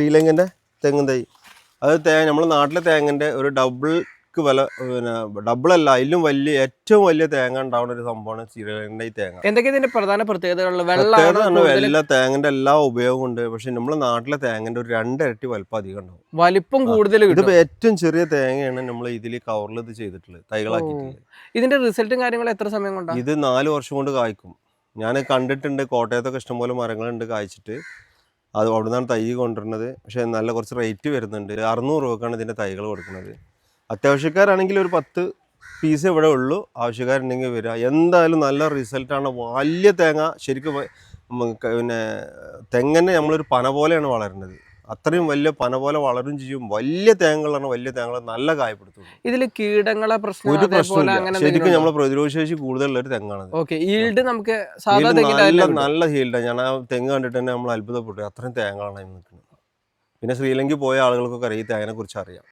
ശ്രീലങ്കൻ്റെ തെങ്ങും തൈ അത് നമ്മുടെ നാട്ടിലെ തേങ്ങൻ്റെ ഒരു ഡബിൾക്ക് വില, പിന്നെ ഡബിളല്ല, അതിലും ഏറ്റവും വലിയ തേങ്ങ ഉണ്ടാവുന്ന ഒരു സംഭവമാണ് ശ്രീലങ്കൻ്റെ ഈ തേങ്ങ. എന്തൊക്കെയാ ഇതിന്റെ പ്രധാന പ്രത്യേകതകൾ? എല്ലാ തേങ്ങൻ്റെ എല്ലാ ഉപയോഗം ഉണ്ട്. പക്ഷെ നമ്മുടെ നാട്ടിലെ തേങ്ങൻ്റെ ഒരു 2 ഇരട്ടി വലിപ്പം അധികം ഉണ്ടാവും, വലിപ്പം കൂടുതൽ. ഇതിപ്പോ ഏറ്റവും ചെറിയ തേങ്ങയാണ് നമ്മൾ ഇതിൽ കവറിൽ ഇത് ചെയ്തിട്ടുള്ളത്, തൈകളാക്കിയിട്ടുള്ളത്. ഇതിന്റെ റിസൾട്ടും കാര്യങ്ങളും എത്ര സമയം കൊണ്ടാണ്? ഇത് 4 വർഷം കൊണ്ട് കായ്ക്കും. ഞാൻ കണ്ടിട്ടുണ്ട്, കോട്ടയത്തൊക്കെ ഇഷ്ടംപോലെ മരങ്ങളുണ്ട് കായ്ച്ചിട്ട്. അത് അവിടെ നിന്നാണ് തൈ കൊണ്ടുവരുന്നത്. പക്ഷേ നല്ല കുറച്ച് റേറ്റ് വരുന്നുണ്ട്. 600 രൂപക്കാണ് ഇതിൻ്റെ തൈകൾ കൊടുക്കുന്നത്. അത്യാവശ്യക്കാരാണെങ്കിൽ ഒരു 10 പീസ് ഇവിടെ ഉള്ളൂ, ആവശ്യക്കാരുണ്ടെങ്കിൽ വരിക. എന്തായാലും നല്ല റിസൾട്ടാണ്. വലിയ തേങ്ങ ശരിക്കും പിന്നെ തെങ്ങിനെ നമ്മളൊരു പന പോലെയാണ് വളരുന്നത്. അത്രയും വലിയ പന പോലെ വളരും ചെയ്യും. വലിയ തേങ്ങകളാണ്, വലിയ തേങ്ങകൾ നല്ല കായപ്പെടുത്തും. ഇതിൽ കീടങ്ങളെ പ്രശ്നം ഒരു പ്രശ്നമില്ല. ശരിക്കും നമ്മളെ പ്രതിരോധ ശേഷി കൂടുതലുള്ള ഒരു തെങ്ങാണ്. നമുക്ക് നല്ല ഹീൽഡാണ്. ഞാൻ ആ തെങ്ങ് കണ്ടിട്ട് തന്നെ നമ്മൾ അത്ഭുതപ്പെട്ടു. അത്രയും തേങ്ങകളാണ് നിൽക്കുന്നത്. പിന്നെ ശ്രീലങ്കയിൽ പോയ ആളുകൾക്കൊക്കെ അറിയാം, ഈ തേങ്ങനെ കുറിച്ച് അറിയാം.